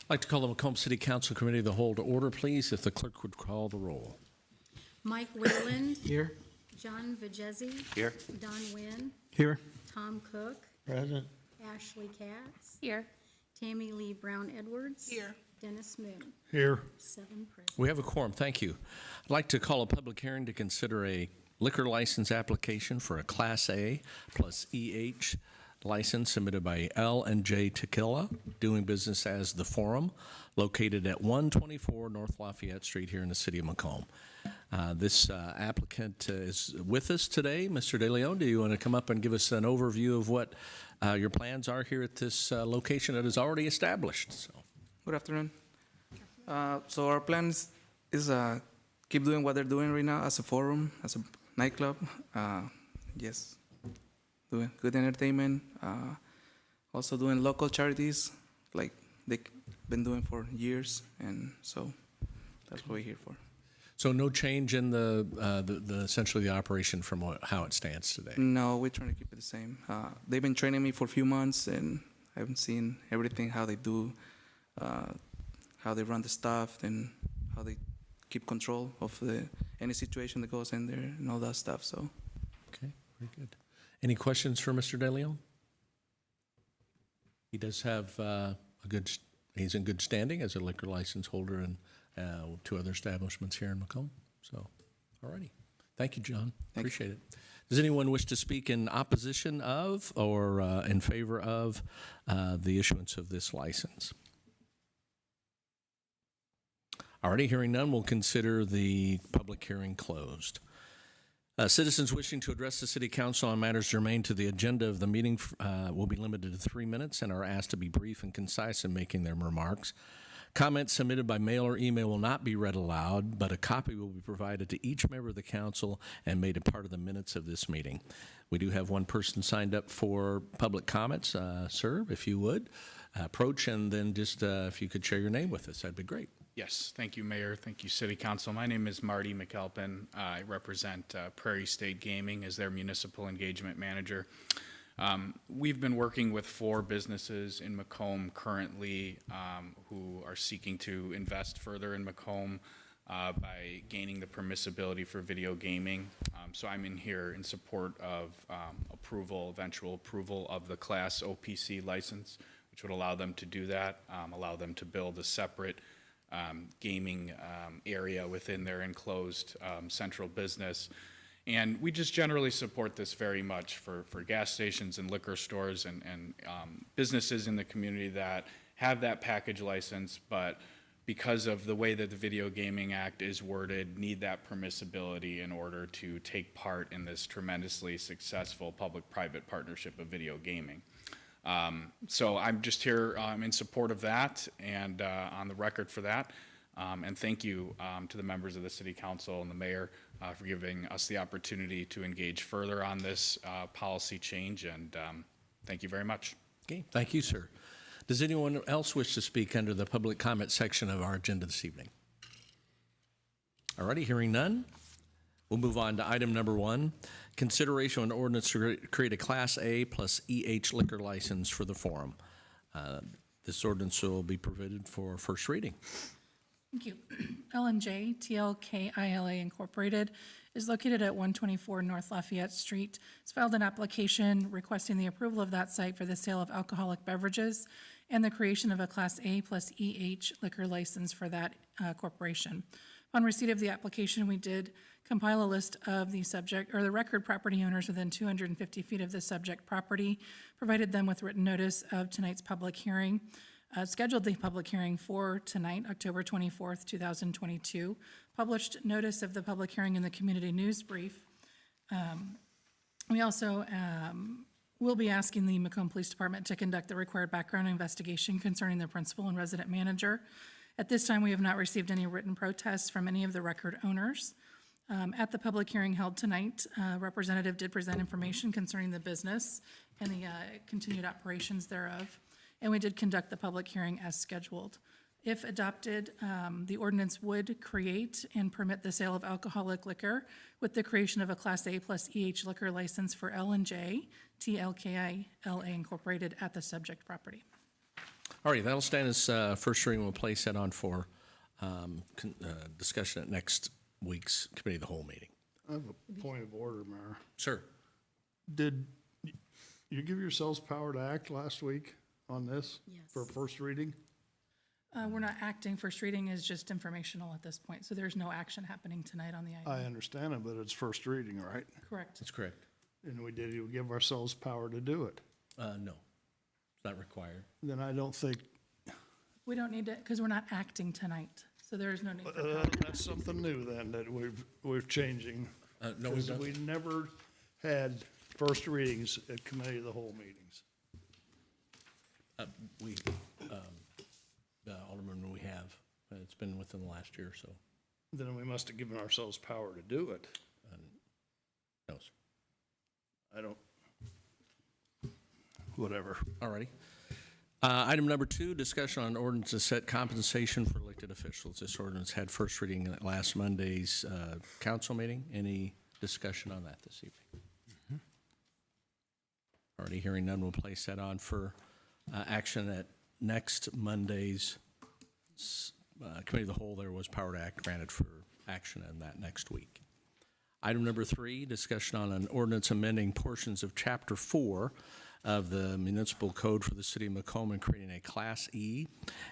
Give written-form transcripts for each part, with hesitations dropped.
I'd like to call the Macomb City Council Committee of the Whole to order, please, if the clerk would call the roll. Mike Wayland. Here. John Vajezi. Here. Don Wynn. Here. Tom Cook. Present. Ashley Katz. Here. Tammy Lee Brown Edwards. Here. Dennis Moon. Here. 7 present. We have a quorum, thank you. I'd like to call a public hearing to consider a liquor license application for a Class A plus EH license submitted by L&J Tequila, doing business as The Forum, located at 124 North Lafayette Street here in the city of Macomb. This applicant is with us today. Mr. De Leon, do you want to come up and give us an overview of what your plans are here at this location that is already established? So. Good afternoon. So our plan is keep doing what they're doing right now as a forum, as a nightclub. Yes, doing good entertainment. Also doing local charities like they've been doing for years, and so that's what we're here for. So no change in the essentially the operation from how it stands today? No, we're trying to keep it the same. They've been training me for a few months, and I haven't seen everything, how they do, how they run the stuff, and how they keep control of any situation that goes in there and all that stuff. So, Okay, very good. Any questions for Mr. De Leon? He does have he's in good standing as a liquor license holder and two other establishments here in Macomb. So, all righty. Thank you, John. Appreciate it. Does anyone wish to speak in opposition of or in favor of the issuance of this license? Already hearing none, we'll consider the public hearing closed. Citizens wishing to address the City Council on matters germane to the agenda of the meeting will be limited to 3 minutes and are asked to be brief and concise in making their remarks. Comments submitted by mail or email will not be read aloud, but a copy will be provided to each member of the council and made a part of the minutes of this meeting. We do have one person signed up for public comments. Sir, if you would, approach and then just if you could share your name with us, that'd be great. Yes, thank you, Mayor. Thank you, City Council. My name is Marty McAlpin. I represent Prairie State Gaming as their municipal engagement manager. We've been working with 4 businesses in Macomb currently who are seeking to invest further in Macomb by gaining the permissibility for video gaming. So I'm in here in support of eventual approval of the Class OPC license, which would allow them to do that, allow them to build a separate gaming area within their enclosed central business. And we just generally support this very much for gas stations and liquor stores and businesses in the community that have that package license, but because of the way that the Video Gaming Act is worded, need that permissibility in order to take part in this tremendously successful public-private partnership of video gaming. So I'm just here in support of that and on the record for that. And thank you to the members of the City Council and the Mayor for giving us the opportunity to engage further on this policy change. And thank you very much. Okay, thank you, sir. Does anyone else wish to speak under the public comment section of our agenda this evening? All righty, hearing none. We'll move on to item number 1, consideration of an ordinance to create a Class A plus EH liquor license for the Forum. This ordinance will be provided for first reading. Thank you. L&J TLKILA Incorporated is located at 124 North Lafayette Street. It's filed an application requesting the approval of that site for the sale of alcoholic beverages and the creation of a Class A plus EH liquor license for that corporation. Upon receipt of the application, we did compile a list of the subject or the record property owners within 250 feet of the subject property, provided them with written notice of tonight's public hearing, scheduled the public hearing for tonight, October 24th, 2022, published notice of the public hearing in the community news brief. We also will be asking the Macomb Police Department to conduct the required background investigation concerning the principal and resident manager. At this time, we have not received any written protests from any of the record owners. At the public hearing held tonight, a representative did present information concerning the business and the continued operations thereof, and we did conduct the public hearing as scheduled. If adopted, the ordinance would create and permit the sale of alcoholic liquor with the creation of a Class A plus EH liquor license for L&J TLKILA Incorporated at the subject property. All right, that'll stand as first reading. We'll place that on for discussion at next week's Committee of the Whole meeting. I have a point of order, Mayor. Sir? Did you give yourselves power to act last week on this? Yes. For first reading? We're not acting. First reading is just informational at this point, so there's no action happening tonight on the I item. understand it, but it's first reading, right? Correct. That's correct. And we did give ourselves power to do it. No, it's not required. Then I don't think, We don't need to, because we're not acting tonight, so there is no need for that's something new then that we're changing. No, we've Because done. we never had first readings at Committee of the Whole meetings. Alderman, we have. It's been within the last year or so. Then we must have given ourselves power to do it. No, sir. I don't, whatever. All righty. Item number 2, discussion on ordinance to set compensation for elected officials. This ordinance had first reading at last Monday's council meeting. Any discussion on that this evening? Already hearing none, we'll place that on for action at next Monday's Committee of the Whole. There was power to act granted for action on that next week. Item number 3, discussion on an ordinance amending portions of Chapter 4 of the Municipal Code for the City of Macomb and creating a Class E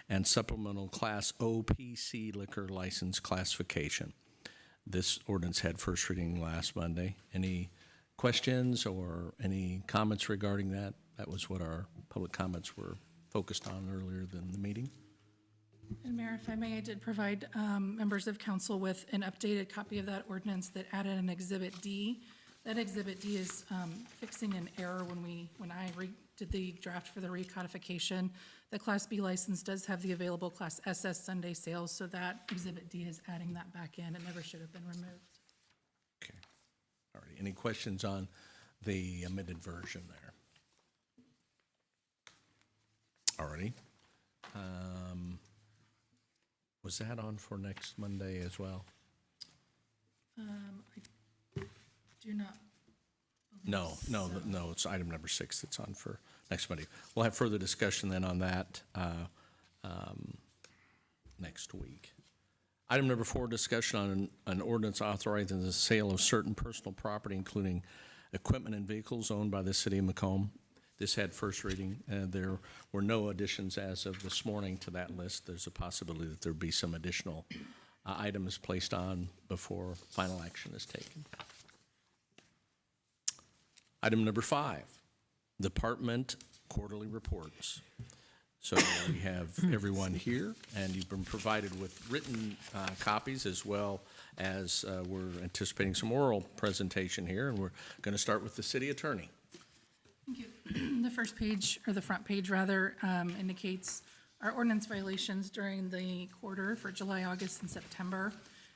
and supplemental Class OPC liquor license classification. This ordinance had first reading last Monday. Any questions or any comments regarding that? That was what our public comments were focused on earlier than the meeting. And Mayor, if I may, I did provide members of council with an updated copy of that ordinance that added an Exhibit D. That Exhibit D is fixing an error when I did the draft for the recodification. The Class B license does have the available Class SS Sunday sales, so that Exhibit D is adding that back in. It never should have been removed. Okay. All right. Any questions on the amended version there? All righty. Was that on for next Monday as well? I do not. No, it's item number 6 that's on for next Monday. We'll have further discussion then on that next week. Item number 4, discussion on an ordinance authorizing the sale of certain personal property, including equipment and vehicles owned by the City of Macomb. This had first reading, and there were no additions as of this morning to that list. There's a possibility that there'll be some additional items placed on before final action is taken. Item number 5, department quarterly reports. So we have everyone here, and you've been provided with written copies as well as we're anticipating some oral presentation here, and we're going to start with the city attorney. Thank you. The first page, or the front page rather, indicates our ordinance violations during the quarter for July, August, and September.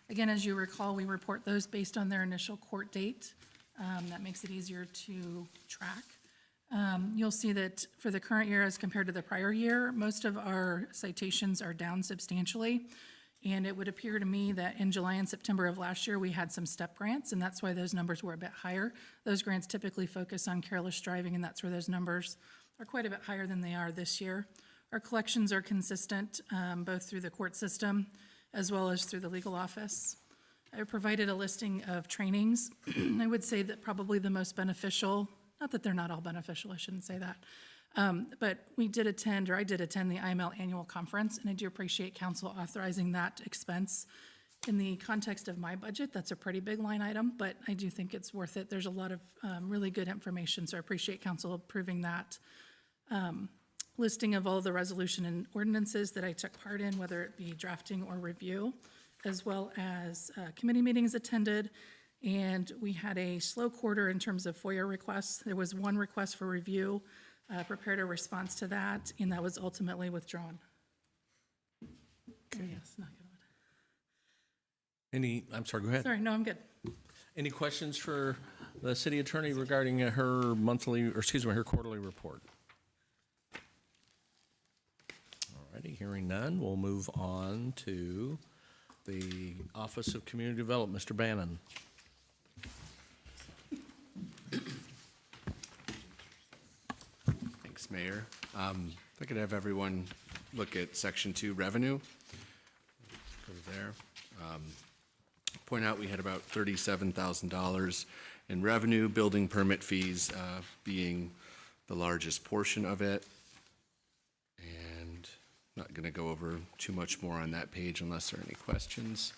Again, as you recall, we report those based on their initial court date. That makes it easier to track. You'll see that for the current year as compared to the prior year, most of our citations are down substantially. And it would appear to me that in July and September of last year, we had some step grants, and that's why those numbers were a bit higher. Those grants typically focus on careless driving, and that's where those numbers are quite a bit higher than they are this year. Our collections are consistent, both through the court system as well as through the legal office. I provided a listing of trainings. I would say that probably the most beneficial, not that they're not all beneficial, I shouldn't say that, but I did attend the IML annual conference, and I do appreciate council authorizing that expense. In the context of my budget, that's a pretty big line item, but I do think it's worth it. There's a lot of really good information, so I appreciate council approving that. Listing of all the resolution and ordinances that I took part in, whether it be drafting or review, as well as committee meetings attended. And we had a slow quarter in terms of FOIA requests. There was one request for review, prepared a response to that, and that was ultimately withdrawn. Okay. Yes, not good. I'm sorry, go ahead. Sorry, no, I'm good. Any questions for the city attorney regarding her her quarterly report? All righty, hearing none, we'll move on to the Office of Community Development. Mr. Bannon. Thanks, Mayor. If I could have everyone look at Section 2 revenue. Go there. Point out we had about $37,000 in revenue, building permit fees being the largest portion of it. And not going to go over too much more on that page unless there are any questions.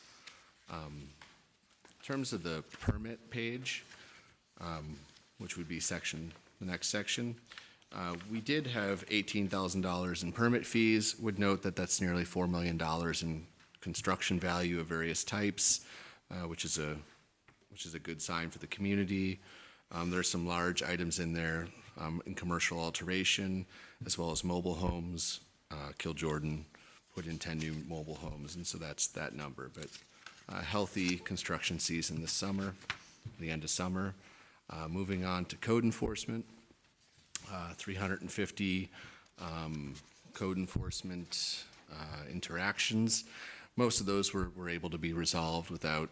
In terms of the permit page, which would be the next section, we did have $18,000 in permit fees. Would note that that's nearly $4 million in construction value of various types, which is a good sign for the community. There are some large items in there in commercial alteration, as well as mobile homes. Jordan put in 10 new mobile homes, and so that's that number. But a healthy construction season this summer, the end of summer. Moving on to code enforcement, 350 code enforcement interactions. Most of those were able to be resolved without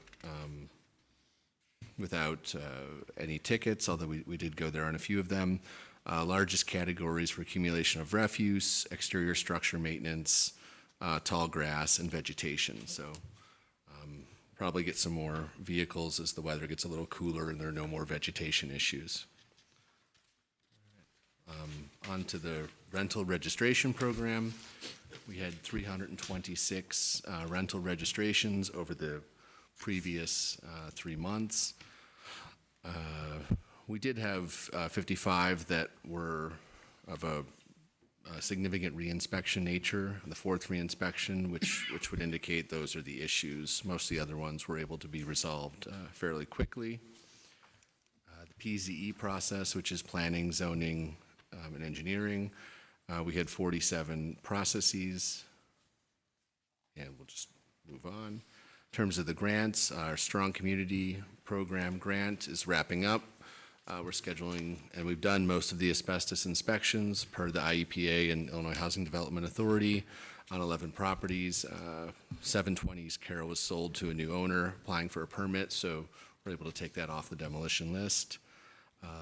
any tickets, although we did go there on a few of them. Largest categories were accumulation of refuse, exterior structure maintenance, tall grass, and vegetation. So probably get some more vehicles as the weather gets a little cooler and there are no more vegetation issues. On to the rental registration program. We had 326 rental registrations over the previous 3 months. We did have 55 that were of a significant reinspection nature, the fourth reinspection, which would indicate those are the issues. Most of the other ones were able to be resolved fairly quickly. The PZE process, which is planning, zoning, and engineering, we had 47 processes, and we'll just move on. In terms of the grants, our Strong Community Program grant is wrapping up. We're scheduling, and we've done most of the asbestos inspections per the IEPA and Illinois Housing Development Authority on 11 properties. 720 East Carroll was sold to a new owner applying for a permit, so we're able to take that off the demolition list.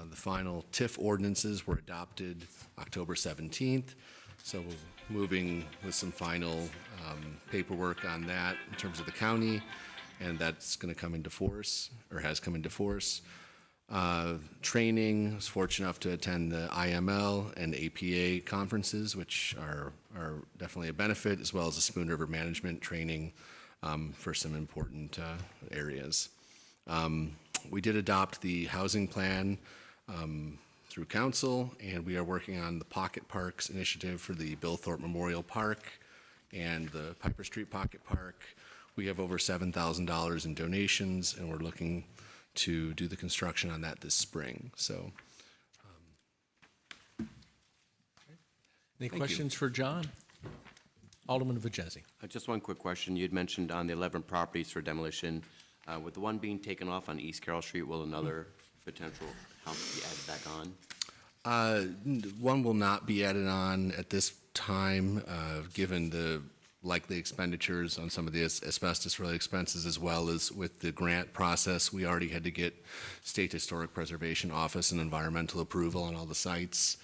The final TIF ordinances were adopted October 17th, so we're moving with some final paperwork on that in terms of the county, and that's going to come into force, or has come into force. Training, I was fortunate enough to attend the IML and APA conferences, which are definitely a benefit, as well as the Spoon River Management training for some important areas. We did adopt the housing plan through council, and we are working on the Pocket Parks initiative for the Bill Thorpe Memorial Park and the Piper Street Pocket Park. We have over $7,000 in donations, and we're looking to do the construction on that this spring. So, Any questions for John? Alderman Vajezi. Just one quick question. You had mentioned on the 11 properties for demolition, with the one being taken off on East Carroll Street, will another potential house be added back on? one will not be added on at this time, given the likely expenditures on some of the asbestos-related expenses, as well as with the grant process. We already had to get State Historic Preservation Office and environmental approval on all the sites.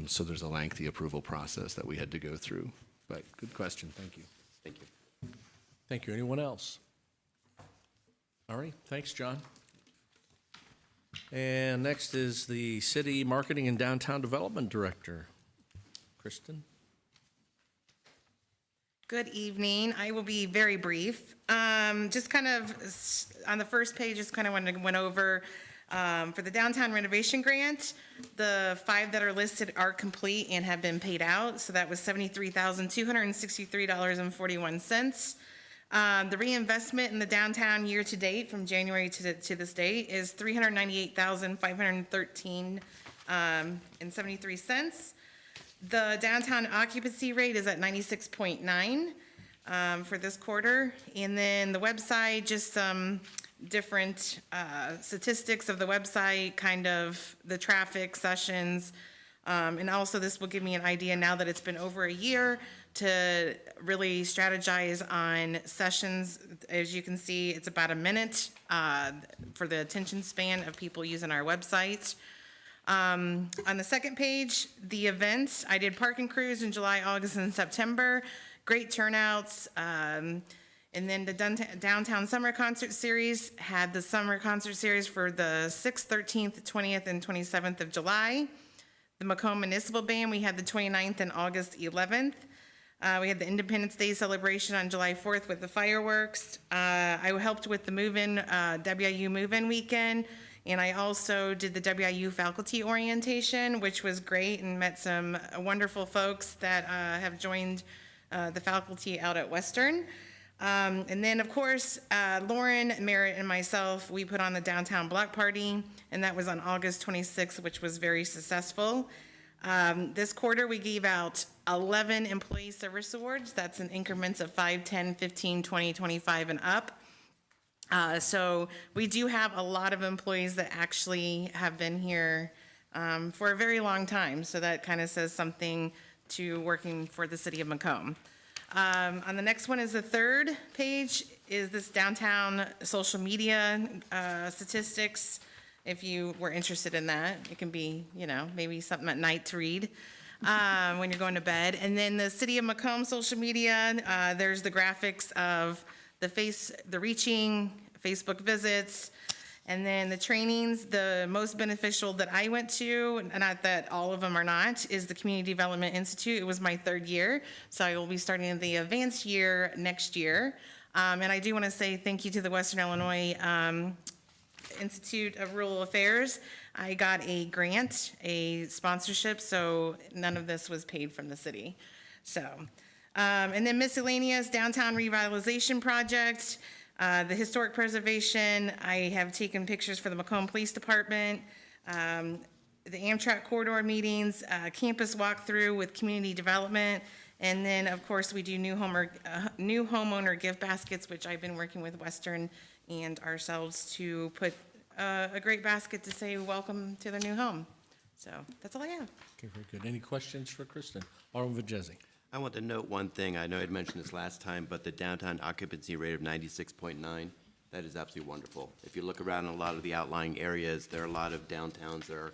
So there's a lengthy approval process that we had to go through. But good question. Thank you. Thank you. Thank you. Anyone else? All right. Thanks, John. And next is the City Marketing and Downtown Development Director, Kristen. Good evening. I will be very brief. Just kind of on the first page, just kind of went over for the downtown renovation grant. The 5 that are listed are complete and have been paid out. So that was $73,263.41. The reinvestment in the downtown year to date from January to this date is $398,513.73. The downtown occupancy rate is at 96.9 for this quarter. And then the website, just some different statistics of the website, kind of the traffic sessions. And also this will give me an idea now that it's been over a year to really strategize on sessions. As you can see, it's about a minute for the attention span of people using our website. On the second page, the events, I did Park and Cruise in July, August, and September. Great turnouts. And then the Downtown Summer Concert Series had the summer concert series for the 6th, 13th, 20th, and 27th of July. The Macomb Municipal Band, we had the 29th and August 11th. We had the Independence Day celebration on July 4th with the fireworks. I helped with the move-in, WIU move-in weekend, and I also did the WIU faculty orientation, which was great, and met some wonderful folks that have joined the faculty out at Western. And then, of course, Lauren, Merritt, and myself, we put on the Downtown Block Party, and that was on August 26th, which was very successful. This quarter, we gave out 11 Employee Service Awards. That's in increments of 5, 10, 15, 20, 25, and up. So we do have a lot of employees that actually have been here for a very long time. So that kind of says something to working for the city of Macomb. On the next one is the third page, is this downtown social media statistics. If you were interested in that, it can be, maybe something at night to read when you're going to bed. And then the city of Macomb social media, there's the graphics of the reaching, Facebook visits, and then the trainings. The most beneficial that I went to, not that all of them are not, is the Community Development Institute. It was my 3rd year, so I will be starting the advanced year next year. And I do want to say thank you to the Western Illinois Institute of Rural Affairs. I got a grant, a sponsorship, so none of this was paid from the city. So, and then miscellaneous downtown revitalization project, the historic preservation. I have taken pictures for the Macomb Police Department, the Amtrak corridor meetings, campus walkthrough with community development, and then, of course, we do new homeowner gift baskets, which I've been working with Western and ourselves to put a great basket to say welcome to their new home. So that's all I have. Okay, very good. Any questions for Kristen? Alderman Vajezi. I want to note one thing. I know I'd mentioned this last time, but the downtown occupancy rate of 96.9, that is absolutely wonderful. If you look around in a lot of the outlying areas, there are a lot of downtowns that are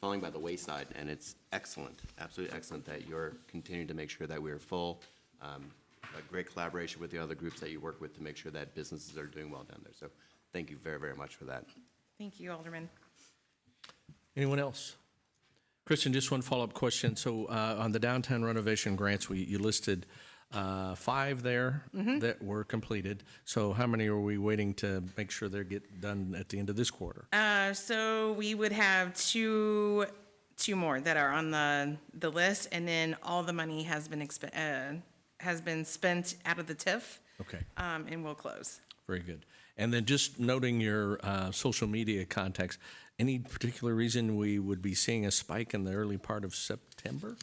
falling by the wayside, and it's excellent, absolutely excellent that you're continuing to make sure that we are full. A great collaboration with the other groups that you work with to make sure that businesses are doing well down there. So thank you very, very much for that. Thank you, Alderman. Anyone else? Kristen, just one follow-up question. So on the downtown renovation grants, you listed 5 there that were completed. So how many are we waiting to make sure they get done at the end of this quarter? So we would have two more that are on the list, and then all the money has been spent out of the TIF. Okay. And we'll close. Very good. And then just noting your social media contacts, any particular reason we would be seeing a spike in the early part of September?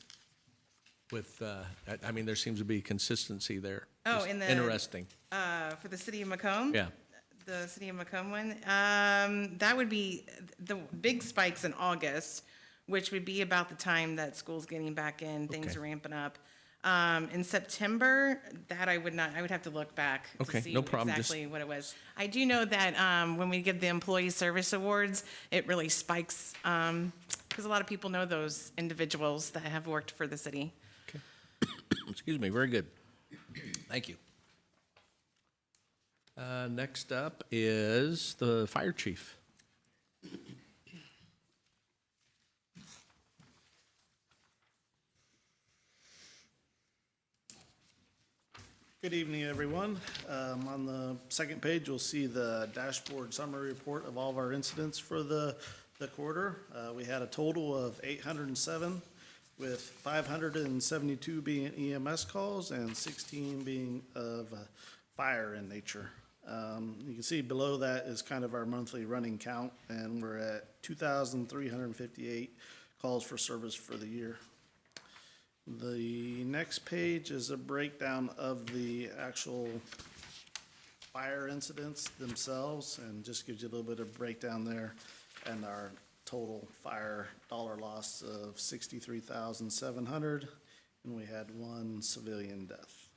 With, there seems to be consistency there. Oh, Just in the- interesting. For the city of Macomb? Yeah. The city of Macomb one? That would be the big spikes in August, which would be about the time that school's getting back in, things Okay. are ramping up. In September, that I would have to look back Okay, to see no problem. Just- exactly what it was. I do know that when we give the Employee Service Awards, it really spikes, because a lot of people know those individuals that have worked for the city. Okay. Excuse me. Very good. Thank you. Next up is the fire chief. Good evening, everyone. On the second page, you'll see the dashboard summary report of all of our incidents for the quarter. We had a total of 807, with 572 being EMS calls and 16 being of fire in nature. You can see below that is kind of our monthly running count, and we're at 2,358 calls for service for the year. The next page is a breakdown of the actual fire incidents themselves, and just gives you a little bit of breakdown there, and our total fire dollar loss of $63,700, and we had 1 civilian death.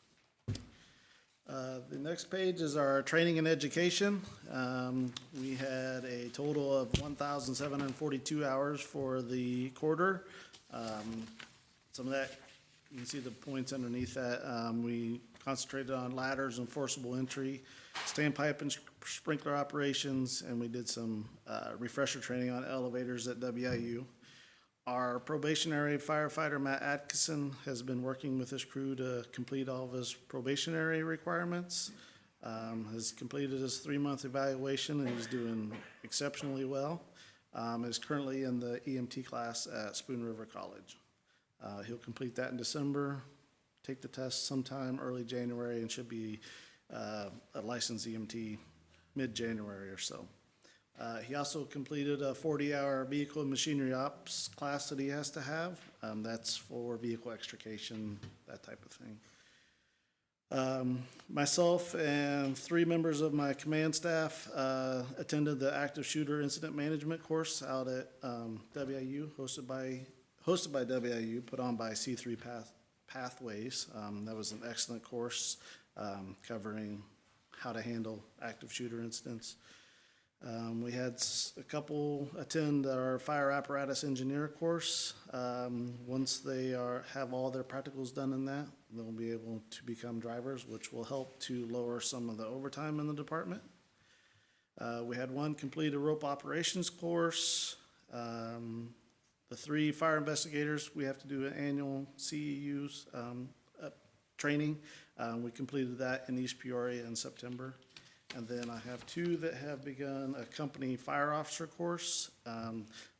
The next page is our training and education. We had a total of 1,742 hours for the quarter. Some of that, you can see the points underneath that. We concentrated on ladders and forcible entry, standpipe and sprinkler operations, and we did some refresher training on elevators at WIU. Our probationary firefighter, Matt Atkinson, has been working with his crew to complete all of his probationary requirements. Has completed his 3-month evaluation, and he's doing exceptionally well. Is currently in the EMT class at Spoon River College. He'll complete that in December, take the test sometime early January, and should be a licensed EMT mid-January or so. He also completed a 40-hour vehicle and machinery ops class that he has to have. That's for vehicle extrication, that type of thing. Myself and 3 members of my command staff attended the active shooter incident management course out at WIU, hosted by WIU, put on by C3 Pathways. That was an excellent course covering how to handle active shooter incidents. We had a couple attend our fire apparatus engineer course. Once they have all their practicals done in that, they'll be able to become drivers, which will help to lower some of the overtime in the department. We had 1 complete a rope operations course. The 3 fire investigators, we have to do an annual CEUs training. We completed that in East Peoria in September. And then I have 2 that have begun a company fire officer course.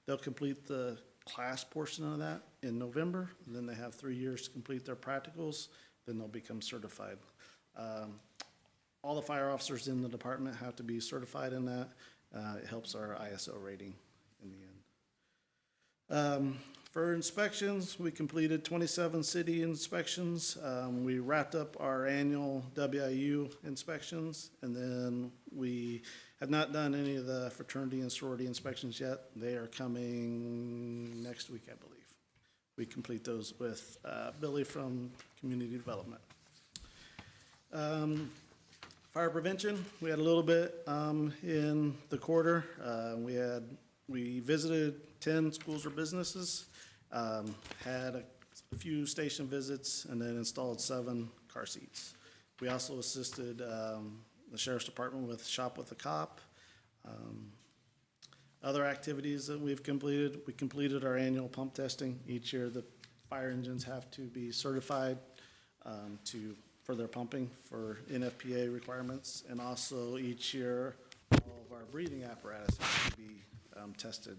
They'll complete the class portion of that in November. And then they have 3 years to complete their practicals. Then they'll become certified. All the fire officers in the department have to be certified in that. It helps our ISO rating in the end. For inspections, we completed 27 city inspections. We wrapped up our annual WIU inspections, and then we have not done any of the fraternity and sorority inspections yet. They are coming next week, I believe. We complete those with Billy from Community Development. Fire prevention, we had a little bit in the quarter. We visited 10 schools or businesses, had a few station visits, and then installed 7 car seats. We also assisted the Sheriff's Department with Shop with a Cop. Other activities that we've completed, we completed our annual pump testing. Each year, the fire engines have to be certified for their pumping for NFPA requirements, and also each year, all of our breathing apparatus has to be tested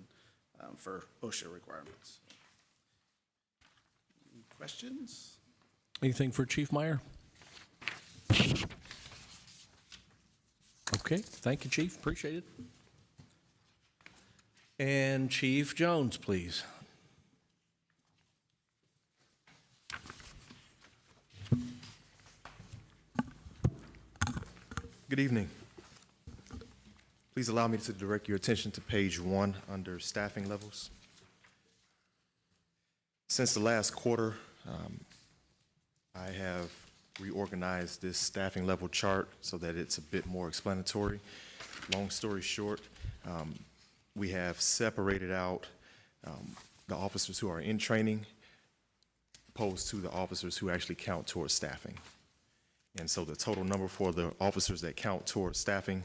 for OSHA requirements. Any questions? Anything for Chief Meyer? Okay, thank you, Chief, appreciate it. And Chief Jones, please. Good evening. Please allow me to direct your attention to page 1 under staffing levels. Since the last quarter, I have reorganized this staffing level chart so that it's a bit more explanatory. Long story short, we have separated out the officers who are in training opposed to the officers who actually count towards staffing. And so the total number for the officers that count towards staffing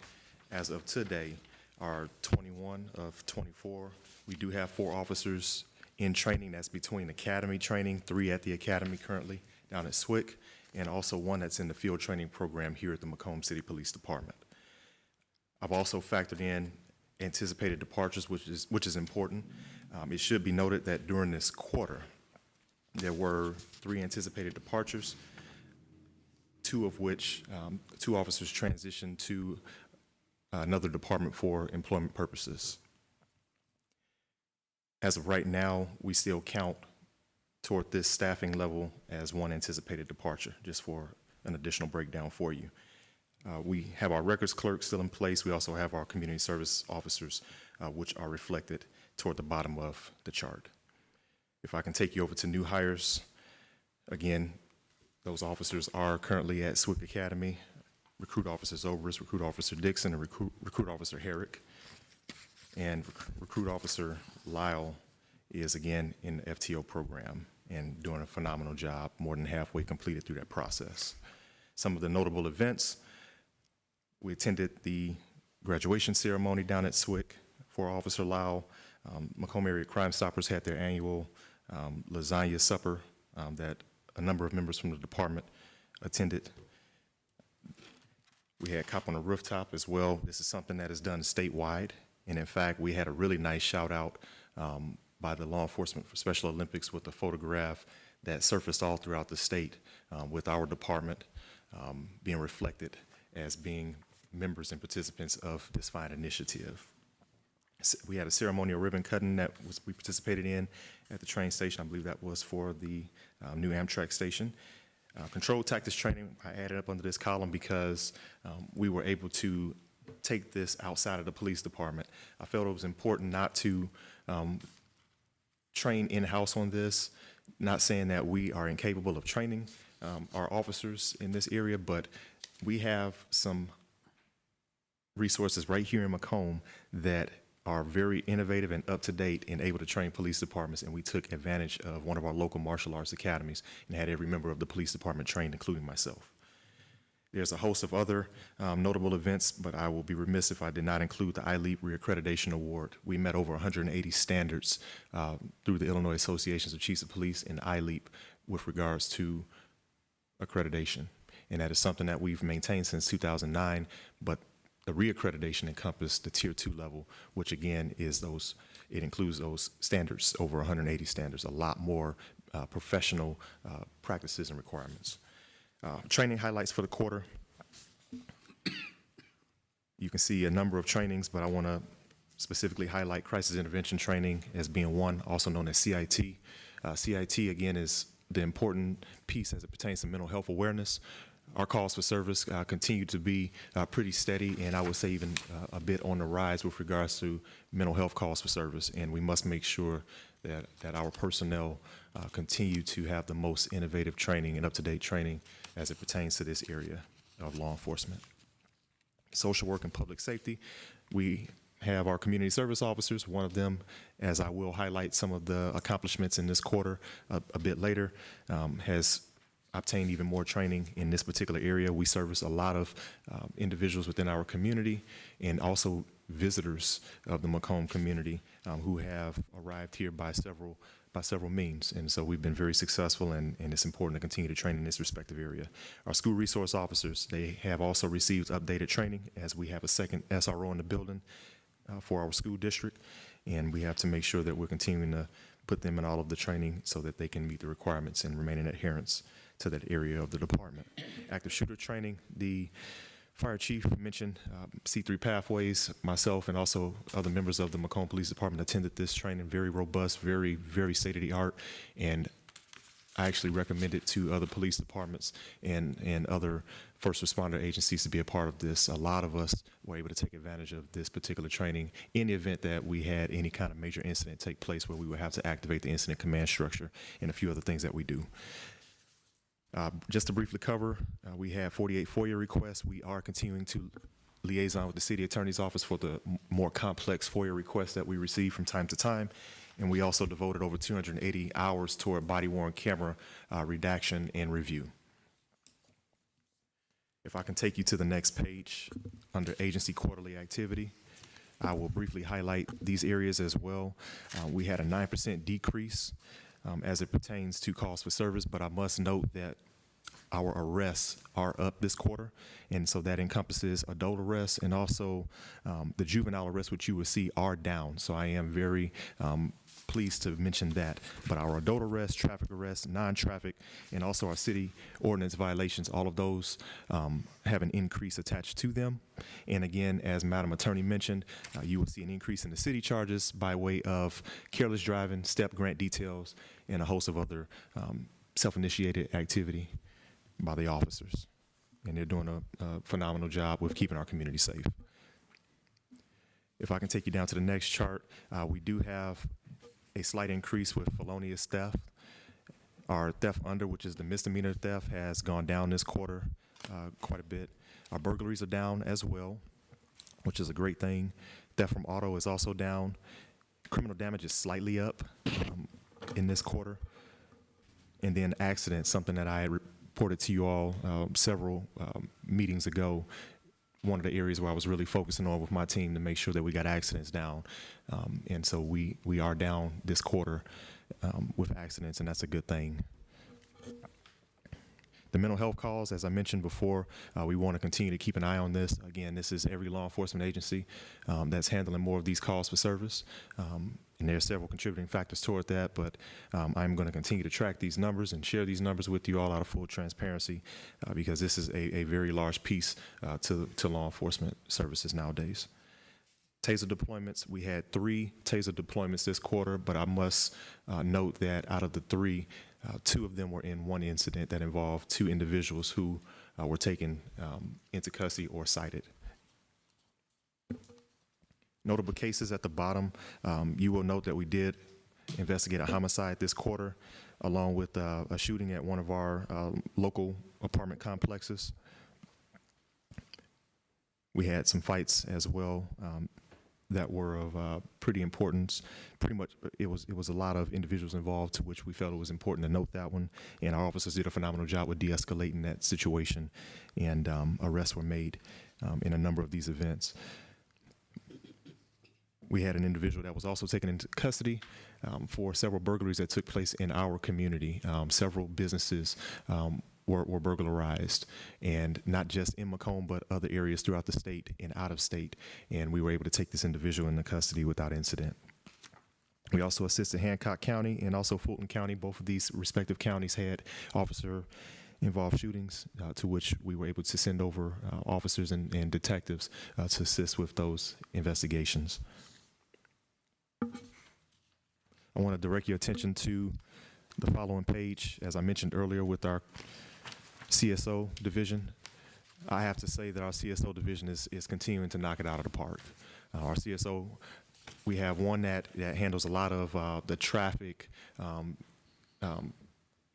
as of today are 21 of 24. We do have 4 officers in training. That's between academy training, 3 at the academy currently down at SWIC, and also 1 that's in the field training program here at the Macomb City Police Department. I've also factored in anticipated departures, which is important. It should be noted that during this quarter, there were 3 anticipated departures, 2 of which, 2 officers transitioned to another department for employment purposes. As of right now, we still count toward this staffing level as 1 anticipated departure, just for an additional breakdown for you. We have our records clerk still in place. We also have our community service officers, which are reflected toward the bottom of the chart. If I can take you over to new hires, again, those officers are currently at SWIC Academy. Recruit Officer Zobrist, Recruit Officer Dixon, and Recruit Officer Herrick. And Recruit Officer Lyle is again in the FTO program and doing a phenomenal job, more than halfway completed through that process. Some of the notable events: we attended the graduation ceremony down at SWIC for Officer Lyle. Macomb Area Crime Stoppers had their annual lasagna supper that a number of members from the department attended. We had Cop on the Rooftop as well. This is something that is done statewide. And in fact, we had a really nice shout out by the law enforcement for Special Olympics with a photograph that surfaced all throughout the state with our department being reflected as being members and participants of this fine initiative. We had a ceremonial ribbon cutting that we participated in at the train station. I believe that was for the new Amtrak station. Controlled tactics training, I added up under this column because we were able to take this outside of the police department. I felt it was important not to train in-house on this, not saying that we are incapable of training our officers in this area, but we have some resources right here in Macomb that are very innovative and up-to-date and able to train police departments, and we took advantage of one of our local martial arts academies and had every member of the police department trained, including myself. There's a host of other notable events, but I will be remiss if I did not include the iLEAP Reaccreditation Award. We met over 180 standards through the Illinois Associations of Chiefs of Police and iLEAP with regards to accreditation. And that is something that we've maintained since 2009, but the reaccreditation encompassed the Tier 2 level, which again is it includes those standards, over 180 standards, a lot more professional practices and requirements. Training highlights for the quarter. You can see a number of trainings, but I want to specifically highlight crisis intervention training as being one, also known as CIT. CIT, again, is the important piece as it pertains to mental health awareness. Our calls for service continue to be pretty steady, and I would say even a bit on the rise with regards to mental health calls for service. And we must make sure that our personnel continue to have the most innovative training and up-to-date training as it pertains to this area of law enforcement. Social work and public safety. We have our community service officers. One of them, as I will highlight some of the accomplishments in this quarter a bit later, has obtained even more training in this particular area. We service a lot of individuals within our community and also visitors of the Macomb community who have arrived here by several means. And so we've been very successful, and it's important to continue to train in this respective area. Our school resource officers, they have also received updated training as we have a second SRO in the building for our school district. And we have to make sure that we're continuing to put them in all of the training so that they can meet the requirements and remain in adherence to that area of the department. Active shooter training, the fire chief mentioned C3 Pathways. Myself and also other members of the Macomb Police Department attended this training. Very robust, very, very state-of-the-art, and I actually recommend it to other police departments and other first responder agencies to be a part of this. A lot of us were able to take advantage of this particular training in the event that we had any kind of major incident take place where we would have to activate the incident command structure and a few other things that we do. Just to briefly cover, we have 48 FOIA requests. We are continuing to liaison with the city attorney's office for the more complex FOIA requests that we receive from time to time. And we also devoted over 280 hours toward body-worn camera redaction and review. If I can take you to the next page, under agency quarterly activity, I will briefly highlight these areas as well. We had a 9% decrease as it pertains to calls for service, but I must note that our arrests are up this quarter, and so that encompasses adult arrests and also the juvenile arrests, which you will see are down. So I am very pleased to mention that. But our adult arrests, traffic arrests, non-traffic, and also our city ordinance violations, all of those have an increase attached to them. And again, as Madam Attorney mentioned, you will see an increase in the city charges by way of careless driving, step grant details, and a host of other self-initiated activity by the officers. And they're doing a phenomenal job with keeping our community safe. If I can take you down to the next chart, we do have a slight increase with felonious theft. Our theft under, which is the misdemeanor theft, has gone down this quarter quite a bit. Our burglaries are down as well, which is a great thing. Theft from auto is also down. Criminal damage is slightly up in this quarter. And then accidents, something that I had reported to you all several meetings ago, one of the areas where I was really focusing on with my team to make sure that we got accidents down. And so we are down this quarter with accidents, and that's a good thing. The mental health calls, as I mentioned before, we want to continue to keep an eye on this. Again, this is every law enforcement agency that's handling more of these calls for service. And there are several contributing factors toward that, but I'm going to continue to track these numbers and share these numbers with you all out of full transparency because this is a very large piece to law enforcement services nowadays. Taser deployments, we had 3 taser deployments this quarter, but I must note that out of the 3, 2 of them were in one incident that involved 2 individuals who were taken into custody or cited. Notable cases at the bottom, you will note that we did investigate a homicide this quarter, along with a shooting at one of our local apartment complexes. We had some fights as well that were of pretty importance. Pretty much, it was a lot of individuals involved, to which we felt it was important to note that one. And our officers did a phenomenal job with de-escalating that situation, and arrests were made in a number of these events. We had an individual that was also taken into custody for several burglaries that took place in our community. Several businesses were burglarized, and not just in Macomb, but other areas throughout the state and out of state. And we were able to take this individual into custody without incident. We also assisted Hancock County and also Fulton County. Both of these respective counties had officer-involved shootings, to which we were able to send over officers and detectives to assist with those investigations. I want to direct your attention to the following page. As I mentioned earlier with our CSO division, I have to say that our CSO division is continuing to knock it out of the park. Our CSO, we have one that handles a lot of the traffic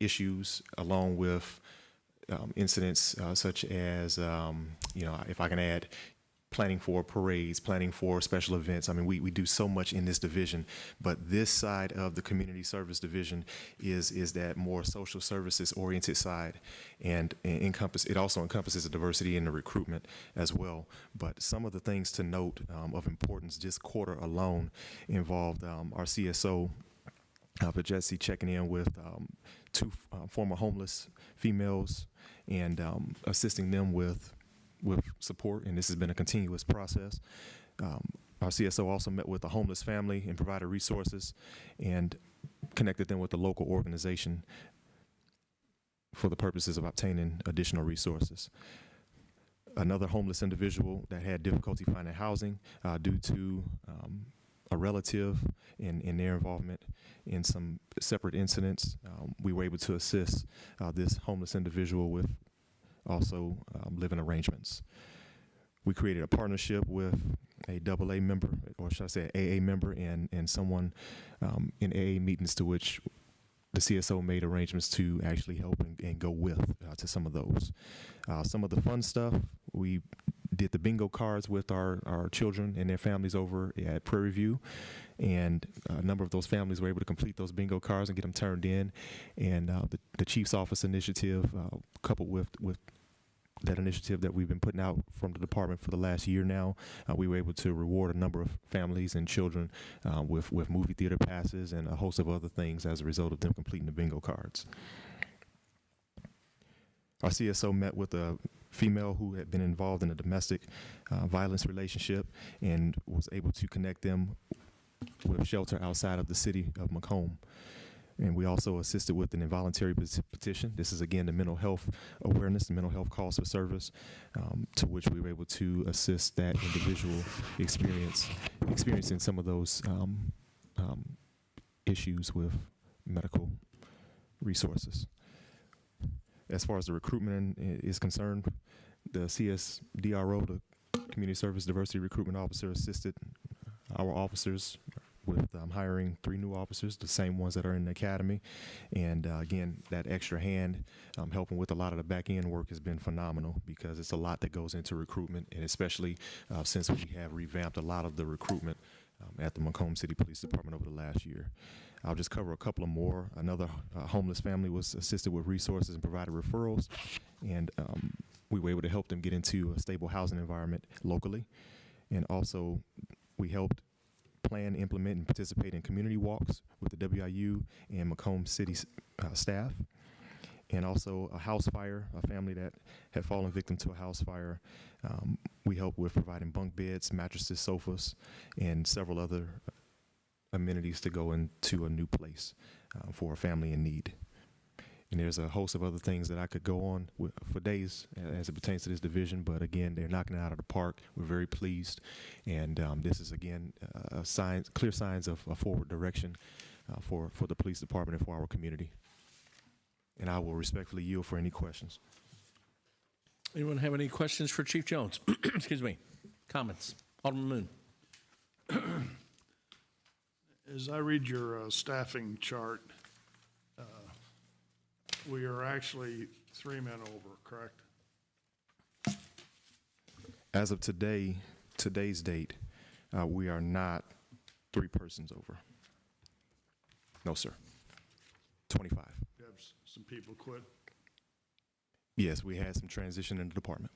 issues, along with incidents such as, if I can add, planning for parades, planning for special events. I mean, we do so much in this division, but this side of the community service division is that more social services oriented side, and it also encompasses the diversity and the recruitment as well. But some of the things to note of importance this quarter alone involved our CSO, Jesse, checking in with 2 former homeless females and assisting them with support, and this has been a continuous process. Our CSO also met with a homeless family and provided resources and connected them with a local organization for the purposes of obtaining additional resources. Another homeless individual that had difficulty finding housing due to a relative in their involvement in some separate incidents, we were able to assist this homeless individual with also living arrangements. We created a partnership with a AA member, or should I say AA member, and someone in AA meetings, to which the CSO made arrangements to actually help and go with to some of those. Some of the fun stuff, we did the bingo cards with our children and their families over at Prairie View, and a number of those families were able to complete those bingo cards and get them turned in. And the Chief's Office initiative, coupled with that initiative that we've been putting out from the department for the last year now, we were able to reward a number of families and children with movie theater passes and a host of other things as a result of them completing the bingo cards. Our CSO met with a female who had been involved in a domestic violence relationship and was able to connect them with shelter outside of the city of Macomb. And we also assisted with an involuntary petition. This is, again, the mental health awareness, the mental health calls for service, to which we were able to assist that individual experiencing some of those issues with medical resources. As far as the recruitment is concerned, the CSDRO, the Community Service Diversity Recruitment Officer, assisted our officers with hiring 3 new officers, the same ones that are in the academy. And again, that extra hand helping with a lot of the back end work has been phenomenal, because it's a lot that goes into recruitment, and especially since we have revamped a lot of the recruitment at the Macomb City Police Department over the last year. I'll just cover a couple of more. Another homeless family was assisted with resources and provided referrals, and we were able to help them get into a stable housing environment locally. And also, we helped plan, implement, and participate in community walks with the WIU and Macomb City staff. And also a house fire, a family that had fallen victim to a house fire. We helped with providing bunk beds, mattresses, sofas, and several other amenities to go into a new place for a family in need. And there's a host of other things that I could go on with for days as it pertains to this division, but again, they're knocking it out of the park. We're very pleased, and this is again clear signs of a forward direction for the police department and for our community. And I will respectfully yield for any questions. Anyone have any questions for Chief Jones? Excuse me. Comments? Alderman Moon. As I read your staffing chart, we are actually 3 men over, correct? As of today's date, we are not 3 persons over. No, sir. 25. You have some people quit. Yes, we had some transition in the department.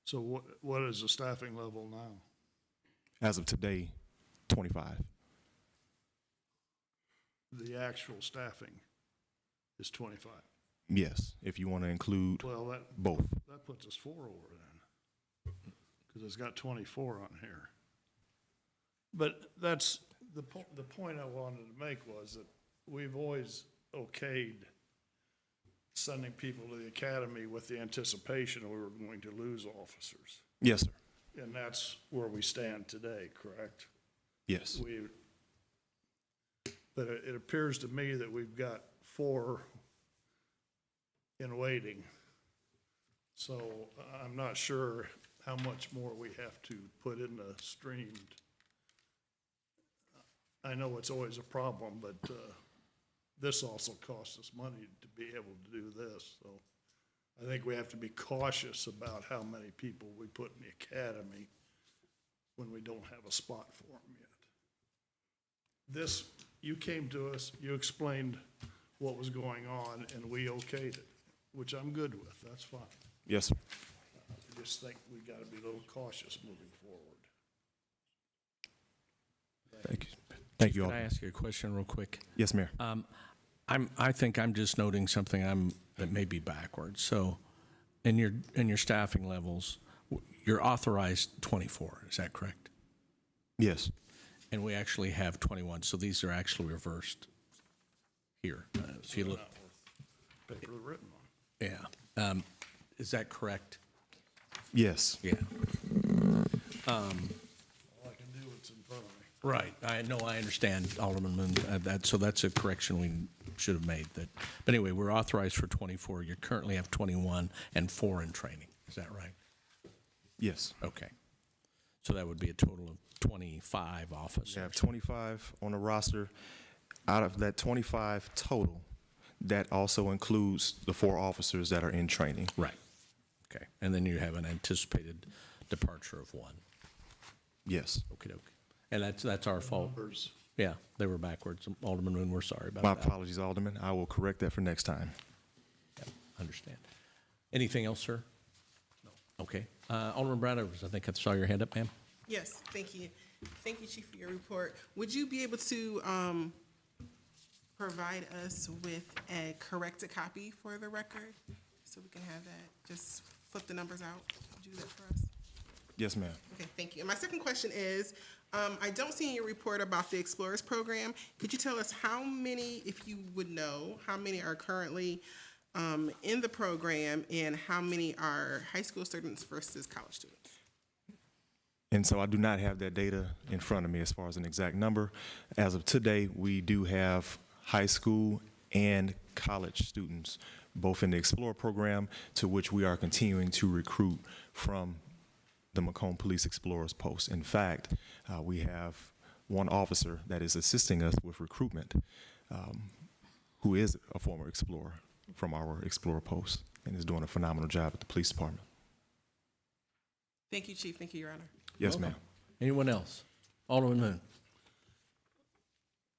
So what is the staffing level now? As of today, 25. The actual staffing is 25. Yes, if you want to include Well, both. that puts us 4 over then, because it's got 24 on here. But that's, the point I wanted to make was that we've always okayed sending people to the academy with the anticipation we were going to lose officers. Yes, sir. And that's where we stand today, correct? Yes. But it appears to me that we've got 4 in waiting. So I'm not sure how much more we have to put in the streamed. I know it's always a problem, but this also costs us money to be able to do this. So I think we have to be cautious about how many people we put in the academy when we don't have a spot for them yet. This, you came to us, you explained what was going on, and we okayed it, which I'm good with, that's fine. Yes, sir. I just think we gotta be a little cautious moving forward. Thank you. Thank you all. Can I ask you a question real quick? Yes, Mayor. I think I'm just noting something that may be backwards. So in your staffing levels, you're authorized 24, is that correct? Yes. And we actually have 21, so these are actually reversed here. If you look, Paper written on. yeah. Is that correct? Yes. Yeah. All I can do what's in front of me. Right. I know, I understand, Alderman Moon. So that's a correction we should have made. But anyway, we're authorized for 24. You currently have 21 and 4 in training. Is that right? Yes. Okay. So that would be a total of 25 officers. We have 25 on the roster. Out of that 25 total, that also includes the 4 officers that are in training. Right. Okay. And then you have an anticipated departure of 1. Yes. Okay. And that's our fault. Numbers. Yeah, they were backwards. Alderman Moon, we're sorry about My that. apologies, Alderman. I will correct that for next time. Yeah, understand. Anything else, sir? No. Okay. Alderman Brown Edwards, I think I saw your hand up, ma'am. Yes, thank you. Thank you, Chief, for your report. Would you be able to provide us with a corrected copy for the record? So we can have that, just flip the numbers out. Would you do that for us? Yes, ma'am. Okay, thank you. And my second question is, I don't see in your report about the Explorers Program. Could you tell us how many, if you would know, how many are currently in the program and how many are high school students versus college students? And so I do not have that data in front of me as far as an exact number. As of today, we do have high school and college students, both in the Explorer program, to which we are continuing to recruit from the Macomb Police Explorers Post. In fact, we have one officer that is assisting us with recruitment, who is a former Explorer from our Explorer post and is doing a phenomenal job at the police department. Thank you, Chief. Thank you, Your Honor. Yes, ma'am. Anyone else? Alderman Moon.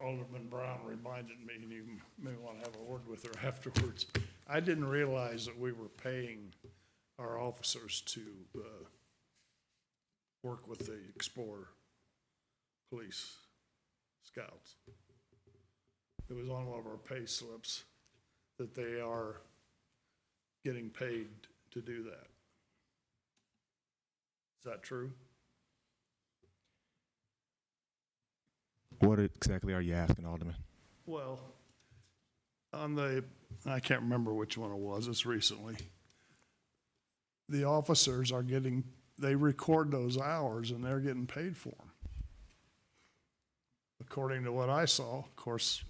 Alderman Brown reminded me, and you may want to have a word with her afterwards. I didn't realize that we were paying our officers to work with the Explorer Police Scouts. It was on one of our pay slips that they are getting paid to do that. Is that true? What exactly are you asking, Alderman? Well, on the, I can't remember which one it was, it's recently. The officers are getting, they record those hours and they're getting paid for them. According to what I saw, of course,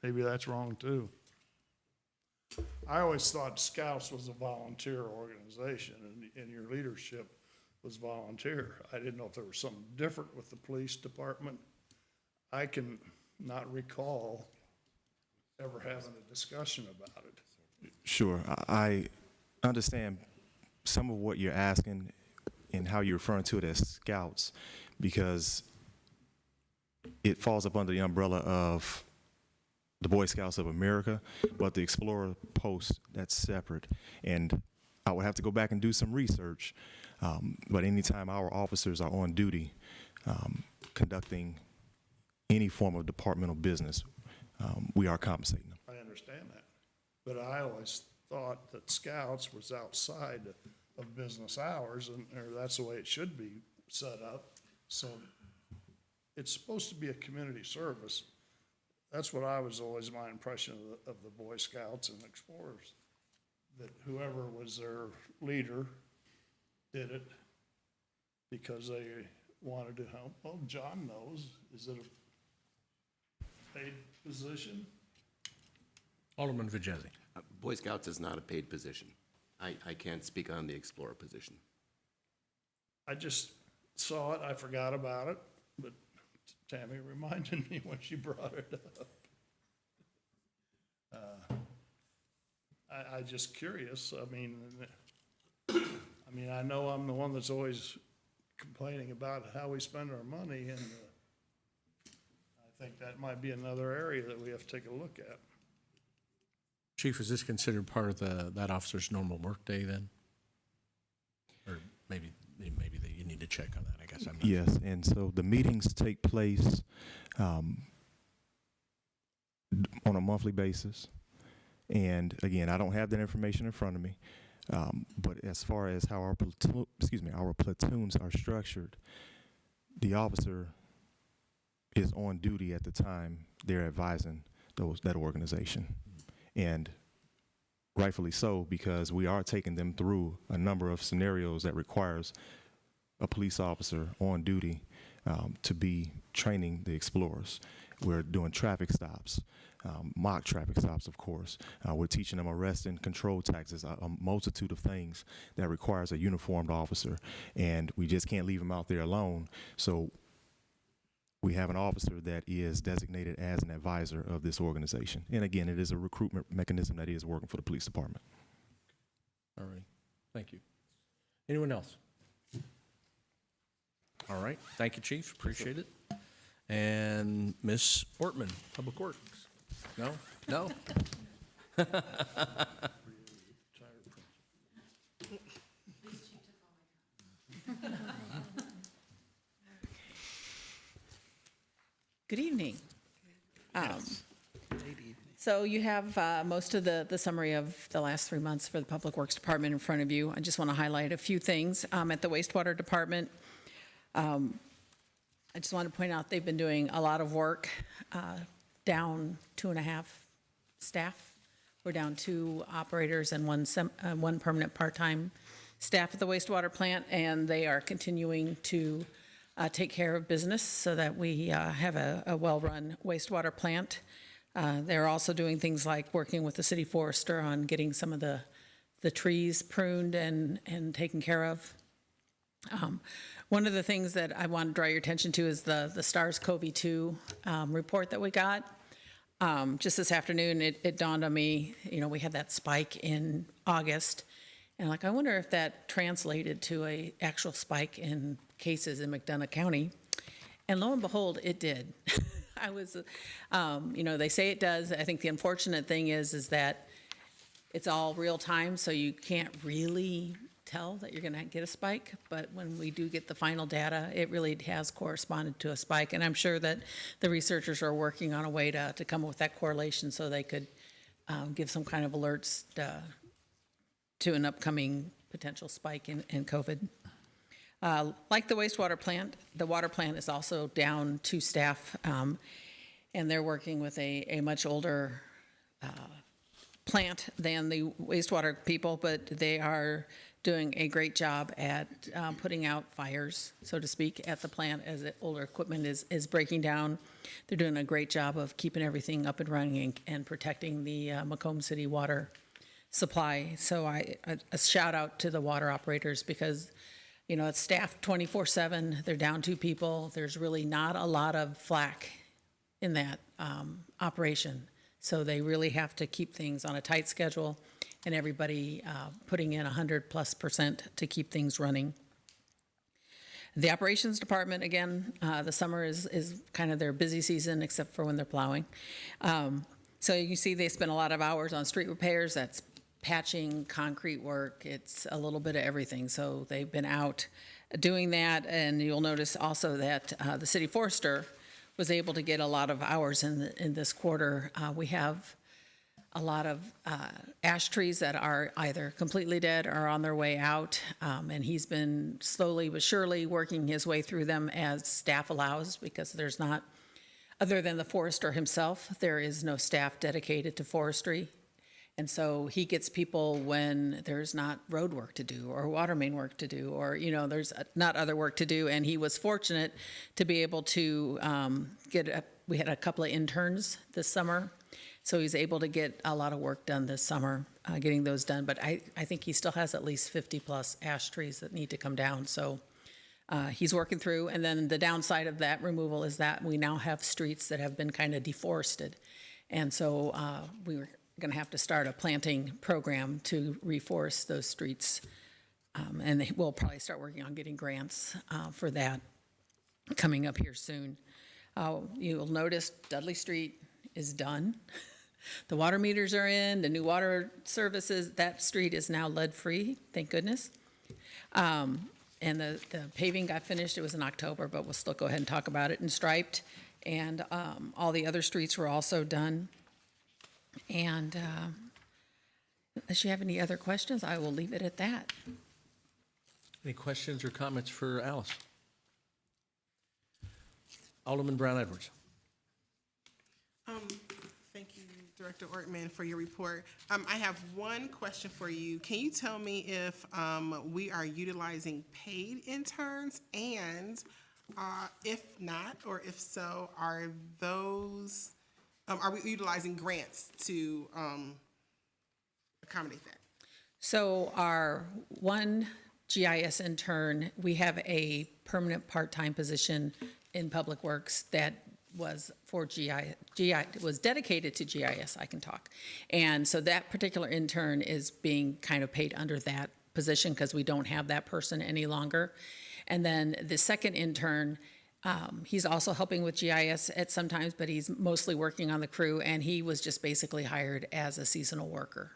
maybe that's wrong too. I always thought Scouts was a volunteer organization and your leadership was volunteer. I didn't know if there was something different with the police department. I can not recall ever having a discussion about it. Sure. I understand some of what you're asking and how you're referring to it as Scouts, because it falls up under the umbrella of the Boy Scouts of America, but the Explorer Post, that's separate. And I would have to go back and do some research, but anytime our officers are on duty conducting any form of departmental business, we are compensating them. I understand that. But I always thought that Scouts was outside of business hours, and or that's the way it should be set up. So it's supposed to be a community service. That's what I was always my impression of the Boy Scouts and Explorers, that whoever was their leader did it because they wanted to help. Well, John knows, is it a paid position? Alderman Vijay. Boy Scouts is not a paid position. I can't speak on the Explorer position. I just saw it, I forgot about it, but Tammy reminded me when she brought it up. I just curious, I mean, I know I'm the one that's always complaining about how we spend our money, and I think that might be another area that we have to take a look at. Chief, is this considered part of that officer's normal workday then? Or maybe that you need to check on that, I guess. I'm not Yes, and so the meetings take place on a monthly basis. And again, I don't have that information in front of me, but as far as how our platoons are structured, the officer is on duty at the time they're advising that organization. And rightfully so, because we are taking them through a number of scenarios that requires a police officer on duty to be training the explorers. We're doing traffic stops, mock traffic stops, of course. We're teaching them arrest and control tactics, a multitude of things that requires a uniformed officer, and we just can't leave them out there alone. So we have an officer that is designated as an advisor of this organization. And again, it is a recruitment mechanism that is working for the police department. All right, thank you. Anyone else? All right, thank you, Chief, appreciate it. And Ms. Ortman, Public Works. No? No? Good evening. So you have most of the summary of the last 3 months for the Public Works Department in front of you. I just want to highlight a few things. At the wastewater department, I just want to point out they've been doing a lot of work, down 2.5 staff. We're down 2 operators and one permanent part-time staff at the wastewater plant, and they are continuing to take care of business so that we have a well-run wastewater plant. They're also doing things like working with the city forester on getting some of the trees pruned and taken care of. One of the things that I want to draw your attention to is the SARS-CoV-2 report that we got. Just this afternoon, it dawned on me, we had that spike in August. And I wonder if that translated to a actual spike in cases in McDonough County. And lo and behold, it did. I was, they say it does. I think the unfortunate thing is that it's all real time, so you can't really tell that you're going to get a spike. But when we do get the final data, it really has corresponded to a spike. And I'm sure that the researchers are working on a way to come up with that correlation so they could give some kind of alerts to an upcoming potential spike in COVID. Like the wastewater plant, the water plant is also down 2 staff, and they're working with a much older plant than the wastewater people, but they are doing a great job at putting out fires, so to speak, at the plant as the older equipment is breaking down. They're doing a great job of keeping everything up and running and protecting the Macomb City water supply. So a shout out to the water operators because it's staffed 24/7. They're down 2 people. There's really not a lot of flack in that operation. So they really have to keep things on a tight schedule and everybody putting in 100+% to keep things running. The operations department, again, the summer is kind of their busy season except for when they're plowing. So you see they spend a lot of hours on street repairs. That's patching, concrete work. It's a little bit of everything. So they've been out doing that. And you'll notice also that the city forester was able to get a lot of hours in this quarter. We have a lot of ash trees that are either completely dead or on their way out. And he's been slowly but surely working his way through them as staff allows because there's not, other than the forester himself, there is no staff dedicated to forestry. And so he gets people when there's not road work to do or water main work to do or, there's not other work to do. And he was fortunate to be able to we had a couple of interns this summer. So he's able to get a lot of work done this summer, getting those done. But I think he still has at least 50+ ash trees that need to come down. So he's working through. And then the downside of that removal is that we now have streets that have been kind of deforested. And so we were going to have to start a planting program to reforest those streets. And we'll probably start working on getting grants for that coming up here soon. You'll notice Dudley Street is done. The water meters are in, the new water services, that street is now lead-free, thank goodness. And the paving got finished, it was in October, but we'll still go ahead and talk about it, and striped. And all the other streets were also done. And unless you have any other questions, I will leave it at that. Any questions or comments for Alice? Alderman Brown Edwards. Thank you, Director Ortman, for your report. I have one question for you. Can you tell me if we are utilizing paid interns, and if not, or if so, are we utilizing grants to accommodate that? So our one GIS intern, we have a permanent part-time position in Public Works that was for was dedicated to GIS, I can talk. And so that particular intern is being kind of paid under that position because we don't have that person any longer. And then the second intern, he's also helping with GIS at sometimes, but he's mostly working on the crew, and he was just basically hired as a seasonal worker.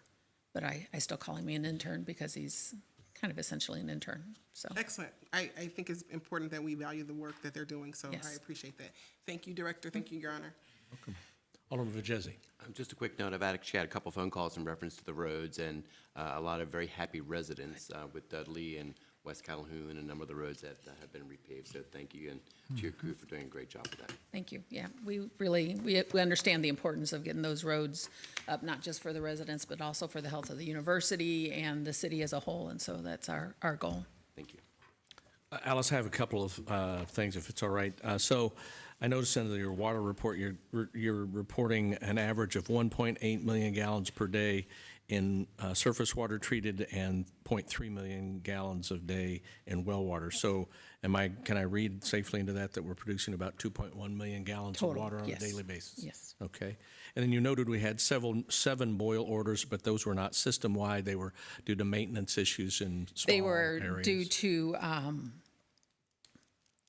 But I still call him an intern because he's kind of essentially an intern, so. Excellent. I think it's important that we value the work that they're doing, so Yes. I appreciate that. Thank you, Director. Thank you, Your Honor. Welcome. Alderman Vajezi. Just a quick note, I've actually had a couple phone calls in reference to the roads and a lot of very happy residents with Dudley and West Calhoun and a number of the roads that have been repaved. So thank you, and to your crew for doing a great job with that. Thank you. Yeah, we really, we understand the importance of getting those roads up, not just for the residents, but also for the health of the university and the city as a whole, and so that's our goal. Thank you. Alice, I have a couple of things, if it's all right. I noticed in your water report, you're reporting an average of 1.8 million gallons per day in surface water treated and 0.3 million gallons a day in well water. So can I read safely into that we're producing about 2.1 million gallons of Total, water on a yes. daily basis? Yes. Okay. And then you noted we had 7 boil orders, but those were not system-wide. They were due to maintenance issues in small They were areas. due to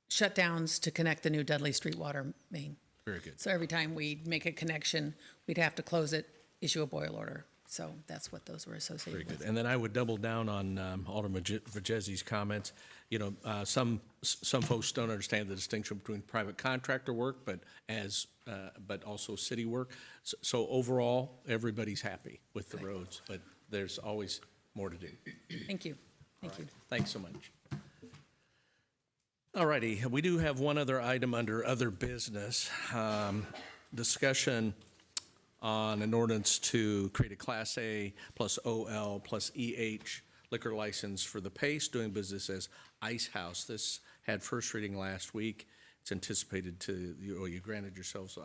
shutdowns to connect the new Dudley Street water main. Very good. So every time we'd make a connection, we'd have to close it, issue a boil order. So that's what those were Very associated good. with. And then I would double down on Alderman Vergezzi's comments. You know, some folks don't understand the distinction between private contractor work, but also city work. So overall, everybody's happy with the roads, but there's always more to do. Thank you. Thank you. Thanks so much. All righty, we do have one other item under other business. Discussion on an ordinance to create a Class A plus OL plus EH liquor license for the Pace, doing business as Ice House. This had first reading last week. It's anticipated you granted yourselves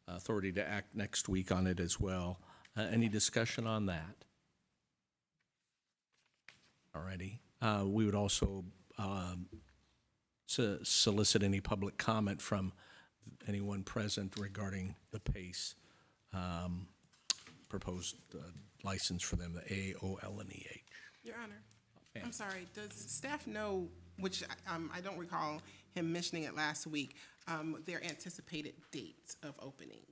authority to act next week on it as well. Any discussion on that? All righty. We would also solicit any public comment from anyone present regarding the Pace proposed license for them, the A, O, L, and EH. Your Honor, I'm sorry, does staff know, which I don't recall him mentioning it last week, their anticipated dates of opening?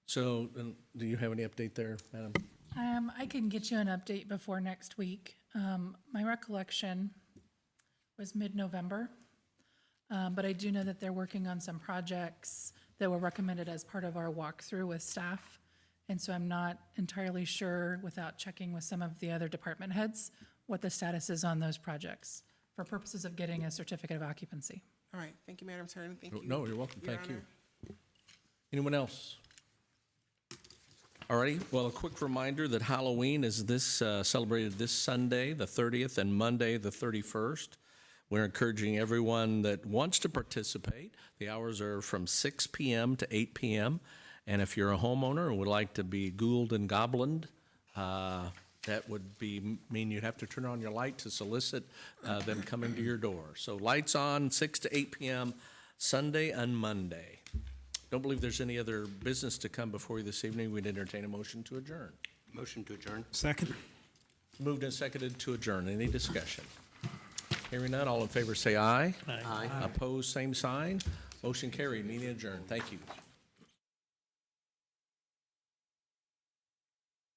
So, do you have any update there, Madam? I can get you an update before next week. My recollection was mid-November, but I do know that they're working on some projects that were recommended as part of our walkthrough with staff. And so I'm not entirely sure, without checking with some of the other department heads, what the status is on those projects for purposes of getting a certificate of occupancy. All right, thank you, Madam Attorney, thank you. No, you're welcome, Your thank you. Honor. Anyone else? All righty, well, a quick reminder that Halloween is celebrated this Sunday, the 30th, and Monday, the 31st. We're encouraging everyone that wants to participate. The hours are from 6 p.m. to 8 p.m. And if you're a homeowner and would like to be ghouled and goblined, that would mean you'd have to turn on your light to solicit them coming to your door. So lights on, 6 to 8 p.m., Sunday and Monday. Don't believe there's any other business to come before you this evening. We'd entertain a motion to adjourn. Motion to adjourn? Second. Moved and seconded to adjourn. Any discussion? Hearing none, all in favor say aye. Aye. Opposed, same sign. Motion carried, meeting adjourned. Thank you.